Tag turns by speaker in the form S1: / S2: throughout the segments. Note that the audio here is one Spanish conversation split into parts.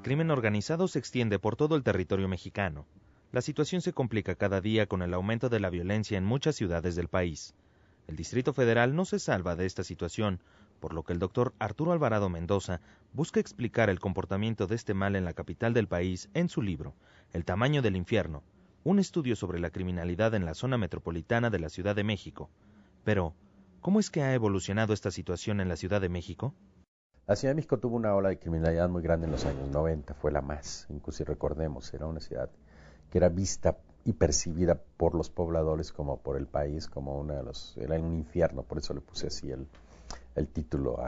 S1: El crimen organizado se extiende por todo el territorio mexicano. La situación se complica cada día con el aumento de la violencia en muchas ciudades del país. El Distrito Federal no se salva de esta situación, por lo que el doctor Arturo Alvarado Mendoza busca explicar el comportamiento de este mal en la capital del país en su libro, El tamaño del infierno, un estudio sobre la criminalidad en la zona metropolitana de la Ciudad de México. Pero, ¿cómo es que ha evolucionado esta situación en la Ciudad de México?
S2: La Ciudad de México tuvo una ola de criminalidad muy grande en los años 90, fue la más, inclusive recordemos, era una ciudad que era vista y percibida por los pobladores como por el país, como era un infierno, por eso le puse así el título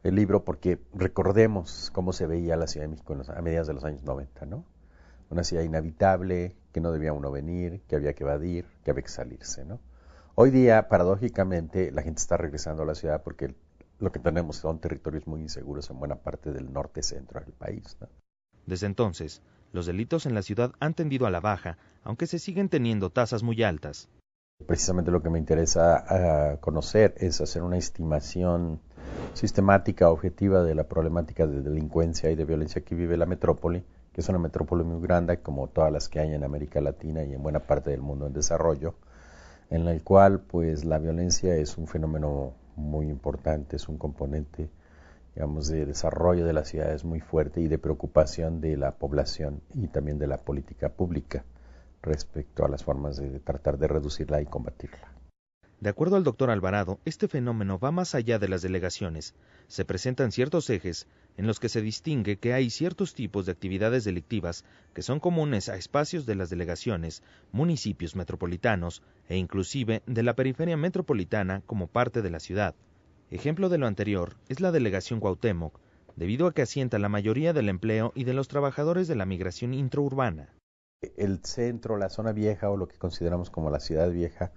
S2: el libro, porque recordemos cómo se veía la Ciudad de México a mediados de los años 90, ¿no? Una ciudad inhabitable, que no debía uno venir, que había que evadir, que había que salirse, ¿no? Hoy día, paradójicamente, la gente está regresando a la ciudad porque lo que tenemos son territorios muy inseguros en buena parte del norte-centro del país, ¿no?
S1: Desde entonces, los delitos en la ciudad han tendido a la baja, aunque se siguen teniendo tasas muy altas.
S2: Precisamente lo que me interesa conocer es hacer una estimación sistemática, objetiva de la problemática de delincuencia y de violencia que vive la metrópoli, que es una metrópoli muy grande, como todas las que hay en América Latina y en buena parte del mundo en desarrollo, en el cual pues la violencia es un fenómeno muy importante, es un componente, digamos, de desarrollo de las ciudades muy fuerte y de preocupación de la población y también de la política pública respecto a las formas de tratar de reducirla y combatirla.
S1: De acuerdo al doctor Alvarado, este fenómeno va más allá de las delegaciones. Se presentan ciertos ejes en los que se distingue que hay ciertos tipos de actividades delictivas que son comunes a espacios de las delegaciones, municipios metropolitanos e inclusive de la periferia metropolitana como parte de la ciudad. Ejemplo de lo anterior es la delegación Cuauhtémoc, debido a que asienta la mayoría del empleo y de los trabajadores de la migración intraurbana.
S2: El centro, la zona vieja o lo que consideramos como la ciudad vieja,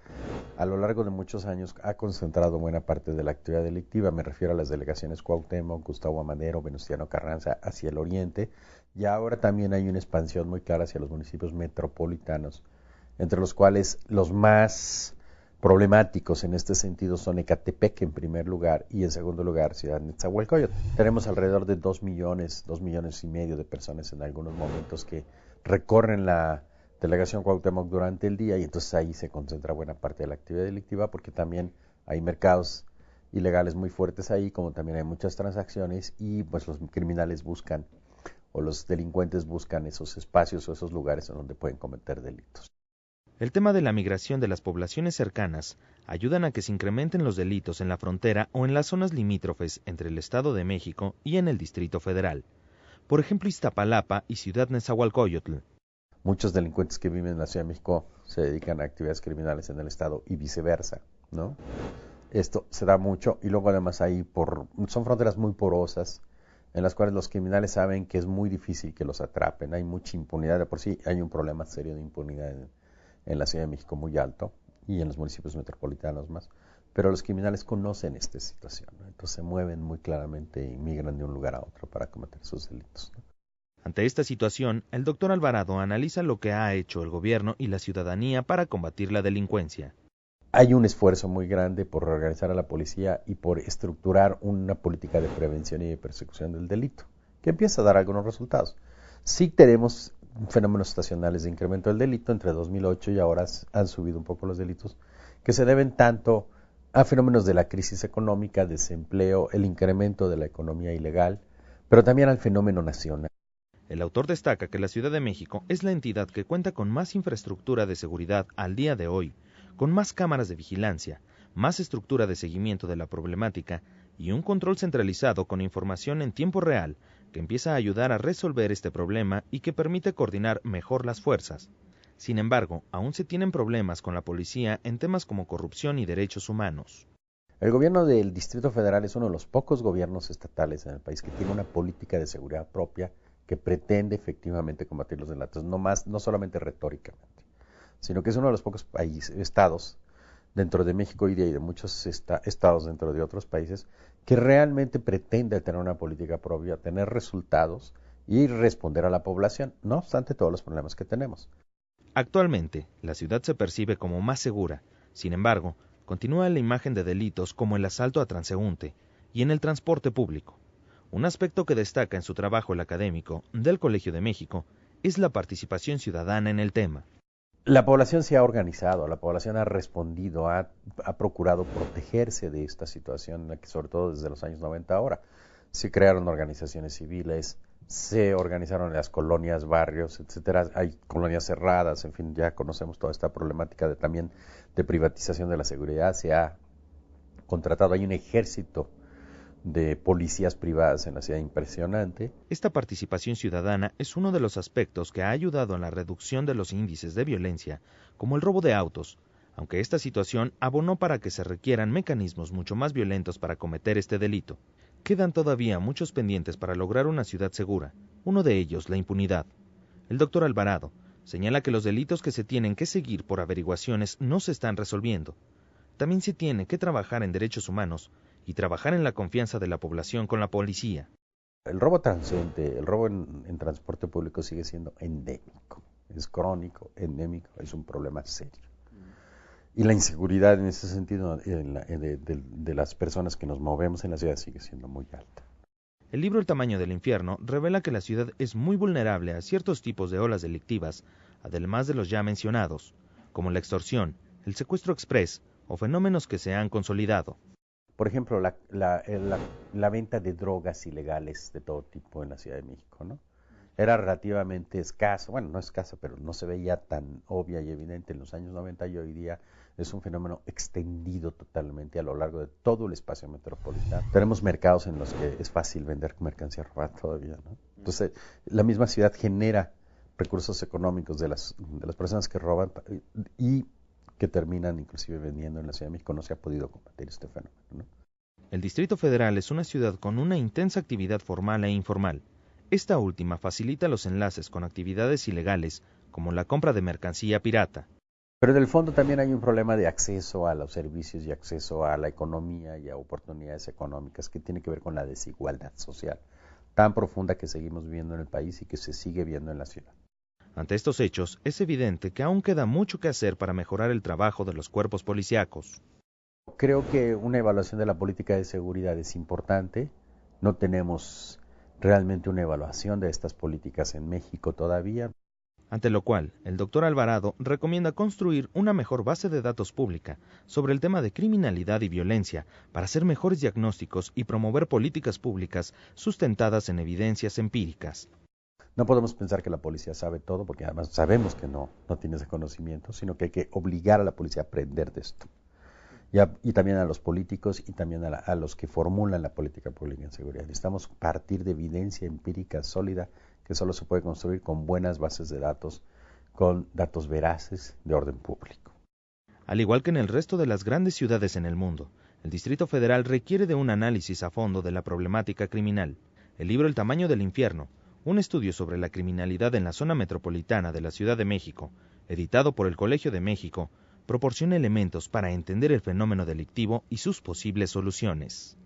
S2: a lo largo de muchos años ha concentrado buena parte de la actividad delictiva. Me refiero a las delegaciones Cuauhtémoc, Gustavo Amadero, Venustiano Carranza hacia el oriente, y ahora también hay una expansión muy clara hacia los municipios metropolitanos, entre los cuales los más problemáticos en este sentido son Ecatepec en primer lugar y en segundo lugar Ciudad Nezahualcóyotl. Tenemos alrededor de 2 millones y medio de personas en algunos momentos que recorren la delegación Cuauhtémoc durante el día y entonces ahí se concentra buena parte de la actividad delictiva porque también hay mercados ilegales muy fuertes ahí, como también hay muchas transacciones y pues los criminales buscan o los delincuentes buscan esos espacios o esos lugares en donde pueden cometer delitos.
S1: El tema de la migración de las poblaciones cercanas ayudan a que se incrementen los delitos en la frontera o en las zonas limítrofes entre el Estado de México y en el Distrito Federal. Por ejemplo, Iztapalapa y Ciudad Nezahualcóyotl.
S2: Muchos delincuentes que viven en la Ciudad de México se dedican a actividades criminales en el Estado y viceversa, ¿no? Esto se da mucho y luego además son fronteras muy porosas en las cuales los criminales saben que es muy difícil que los atrapen, hay mucha impunidad, de por sí hay un problema serio de impunidad en la Ciudad de México muy alto y en los municipios metropolitanos más, pero los criminales conocen esta situación, ¿no? Entonces se mueven muy claramente y migran de un lugar a otro para cometer sus delitos, ¿no?
S1: Ante esta situación, el doctor Alvarado analiza lo que ha hecho el gobierno y la ciudadanía para combatir la delincuencia.
S2: Hay un esfuerzo muy grande por reorganizar a la policía y por estructurar una política de prevención y de persecución del delito, que empieza a dar algunos resultados. Sí tenemos fenómenos estacionales de incremento del delito, entre 2008 y ahora han subido un poco los delitos, que se deben tanto a fenómenos de la crisis económica, desempleo, el incremento de la economía ilegal, pero también al fenómeno nacional.
S1: El autor destaca que la Ciudad de México es la entidad que cuenta con más infraestructura de seguridad al día de hoy, con más cámaras de vigilancia, más estructura de seguimiento de la problemática y un control centralizado con información en tiempo real que empieza a ayudar a resolver este problema y que permite coordinar mejor las fuerzas. Sin embargo, aún se tienen problemas con la policía en temas como corrupción y derechos humanos.
S2: El gobierno del Distrito Federal es uno de los pocos gobiernos estatales en el país que tiene una política de seguridad propia que pretende efectivamente combatir los delitos, no solamente retóricamente, sino que es uno de los pocos estados dentro de México y de muchos estados dentro de otros países que realmente pretende tener una política propia, tener resultados y responder a la población, no obstante todos los problemas que tenemos.
S1: Actualmente, la ciudad se percibe como más segura. Sin embargo, continúa la imagen de delitos como el asalto a transeúnte y en el transporte público. Un aspecto que destaca en su trabajo el académico del Colegio de México es la participación ciudadana en el tema.
S2: La población se ha organizado, la población ha respondido, ha procurado protegerse de esta situación, en la que sobre todo desde los años 90 ahora se crearon organizaciones civiles, se organizaron las colonias, barrios, etcétera. Hay colonias cerradas, en fin, ya conocemos toda esta problemática también de privatización de la seguridad. Se ha contratado, hay un ejército de policías privadas en la ciudad impresionante.
S1: Esta participación ciudadana es uno de los aspectos que ha ayudado en la reducción de los índices de violencia, como el robo de autos, aunque esta situación abonó para que se requieran mecanismos mucho más violentos para cometer este delito. Quedan todavía muchos pendientes para lograr una ciudad segura, uno de ellos la impunidad. El doctor Alvarado señala que los delitos que se tienen que seguir por averiguaciones no se están resolviendo. También se tiene que trabajar en derechos humanos y trabajar en la confianza de la población con la policía.
S2: El robo transeúnte, el robo en transporte público sigue siendo endémico, es crónico, endémico, es un problema serio. Y la inseguridad en ese sentido de las personas que nos movemos en la ciudad sigue siendo muy alta.
S1: El libro El tamaño del infierno revela que la ciudad es muy vulnerable a ciertos tipos de olas delictivas, además de los ya mencionados, como la extorsión, el secuestro exprés o fenómenos que se han consolidado.
S2: Por ejemplo, la venta de drogas ilegales de todo tipo en la Ciudad de México, ¿no? Era relativamente escaso, bueno, no escaso, pero no se veía tan obvia y evidente en los años 90 y hoy día es un fenómeno extendido totalmente a lo largo de todo el espacio metropolitano. Tenemos mercados en los que es fácil vender mercancía robada todavía, ¿no? Entonces, la misma ciudad genera recursos económicos de las personas que roban y que terminan inclusive vendiendo en la Ciudad de México. No se ha podido combatir este fenómeno, ¿no?
S1: El Distrito Federal es una ciudad con una intensa actividad formal e informal. Esta última facilita los enlaces con actividades ilegales, como la compra de mercancía pirata.
S2: Pero en el fondo también hay un problema de acceso a los servicios y acceso a la economía y a oportunidades económicas que tiene que ver con la desigualdad social tan profunda que seguimos viviendo en el país y que se sigue viendo en la ciudad.
S1: Ante estos hechos, es evidente que aún queda mucho que hacer para mejorar el trabajo de los cuerpos policíacos.
S2: Creo que una evaluación de la política de seguridad es importante. No tenemos realmente una evaluación de estas políticas en México todavía.
S1: Ante lo cual, el doctor Alvarado recomienda construir una mejor base de datos pública sobre el tema de criminalidad y violencia para hacer mejores diagnósticos y promover políticas públicas sustentadas en evidencias empíricas.
S2: No podemos pensar que la policía sabe todo, porque además sabemos que no tiene ese conocimiento, sino que hay que obligar a la policía a aprender de esto. Y también a los políticos y también a los que formulan la política pública en seguridad. Necesitamos partir de evidencia empírica sólida que solo se puede construir con buenas bases de datos, con datos veraces de orden público.
S1: Al igual que en el resto de las grandes ciudades en el mundo, el Distrito Federal requiere de un análisis a fondo de la problemática criminal. El libro El tamaño del infierno, un estudio sobre la criminalidad en la zona metropolitana de la Ciudad de México, editado por el Colegio de México, proporciona elementos para entender el fenómeno delictivo y sus posibles soluciones.